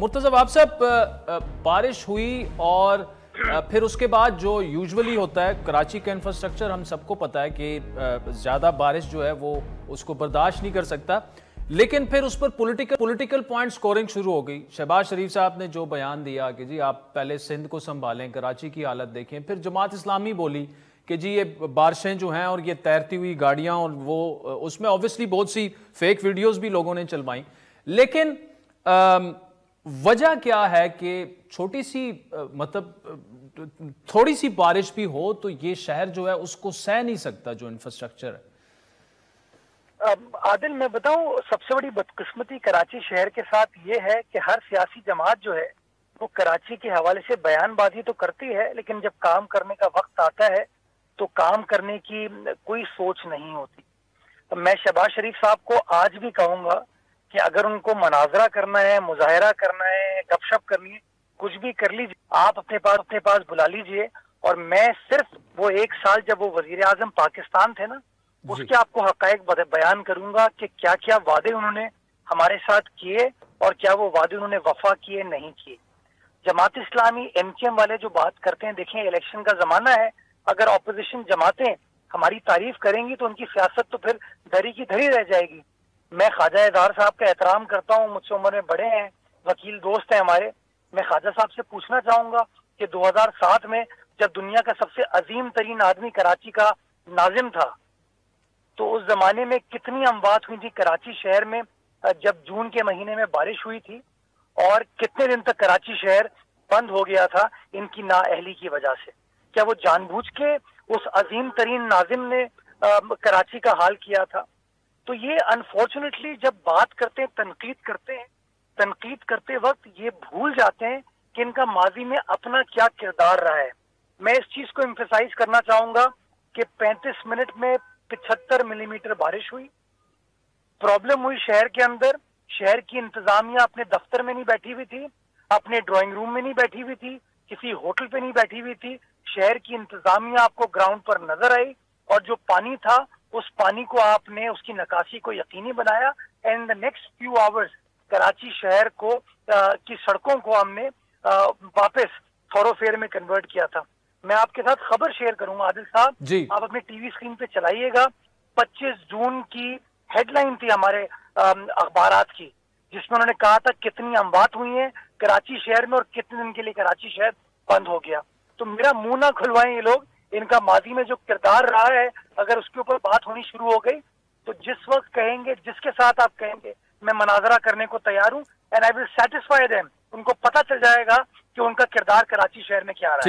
मुर्तज़ा आप साहब, बारिश हुई और फिर उसके बाद जो यूजुअली होता है कराची का इंफ्रास्ट्रक्चर हम सबको पता है कि ज़्यादा बारिश जो है वो उसको बर्दाश्त नहीं कर सकता, लेकिन फिर उस पर पॉलिटिकल पॉइंट स्कोरिंग शुरू हो गई। शहबाज शरीफ साहब ने जो बयान दिया कि जी आप पहले सिंध को संभालें, कराची की हालत देखें, फिर जमात इस्लामी बोली कि जी ये बारिशें जो हैं और ये तैरती हुई गाड़ियां, और वो उसमें ऑब्वियसली बहुत सी फेक वीडियोस भी लोगों ने चलवाई। लेकिन वजह क्या है कि छोटी सी मतलब थोड़ी सी बारिश भी हो तो ये शहर जो है उसको सह नहीं सकता, जो इंफ्रास्ट्रक्चर है। आदिल, मैं बताऊं, सबसे बड़ी बदकिस्मती कराची शहर के साथ ये है कि हर सियासी जमात जो है वो कराची के हवाले से बयानबाजी तो करती है, लेकिन जब काम करने का वक्त आता है तो काम करने की कोई सोच नहीं होती। तो मैं शहबाज शरीफ साहब को आज भी कहूंगा कि अगर उनको मनाजरा करना है, मुजाहरा करना है, गपशप करनी है, कुछ भी कर लीजिए, आप अपने पास बुला लीजिए। और मैं सिर्फ वो एक साल जब वो वजीर आजम पाकिस्तान थे ना, उसके आपको हकायक बयान करूंगा कि क्या क्या वादे उन्होंने हमारे साथ किए और क्या वो वादे उन्होंने वफा किए, नहीं किए। जमात इस्लामी एमकेएम वाले जो बात करते हैं, देखें इलेक्शन का जमाना है, अगर ऑपोजिशन जमातें हमारी तारीफ करेंगी तो उनकी सियासत तो फिर धरी की धरी रह जाएगी। मैं ख्वाजा इजहार साहब का एहतराम करता हूँ, मुझसे उम्र में बड़े हैं, वकील दोस्त हैं हमारे। मैं ख्वाजा साहब से पूछना चाहूंगा कि 2007 में जब दुनिया का सबसे अजीम तरीन आदमी कराची का नाजिम था, तो उस जमाने में कितनी अमवात हुई थी कराची शहर में जब जून के महीने में बारिश हुई थी, और कितने दिन तक कराची शहर बंद हो गया था इनकी नाअहली की वजह से। क्या वो जानबूझ के उस अजीम तरीन नाजिम ने कराची का हाल किया था? तो ये अनफॉर्चुनेटली जब बात करते हैं, तनकीद करते वक्त ये भूल जाते हैं कि इनका माजी में अपना क्या किरदार रहा है। मैं इस चीज को एम्फेसाइज करना चाहूंगा कि 35 मिनट में 75 मिलीमीटर बारिश हुई। प्रॉब्लम हुई शहर के अंदर, शहर की इंतजामिया अपने दफ्तर में नहीं बैठी हुई थी, अपने ड्राइंग रूम में नहीं बैठी हुई थी, किसी होटल पे नहीं बैठी हुई थी। शहर की इंतजामिया आपको ग्राउंड पर नजर आई, और जो पानी था उस पानी को आपने उसकी नकाशी को यकीनी बनाया। And the next few hours Karachi शहर को की सड़कों को हमने वापस थोरोफेयर में कन्वर्ट किया था। मैं आपके साथ खबर शेयर करूंगा आदिल साहब, आप अपने टीवी स्क्रीन पे चलाइएगा। 25 जून की हेडलाइन थी हमारे अखबारात की, जिसमें उन्होंने कहा था कितनी अमवात हुई है कराची शहर में और कितने दिन के लिए कराची शहर बंद हो गया। तो मेरा मुंह ना खुलवाएं ये लोग, इनका माजी में जो किरदार रहा है अगर उसके ऊपर बात होनी शुरू हो गई तो जिस वक्त कहेंगे, जिसके साथ आप कहेंगे, मैं मनाजरा करने को तैयार हूं, and I will satisfy them. उनको पता चल जाएगा कि उनका किरदार कराची शहर में क्या रहा है।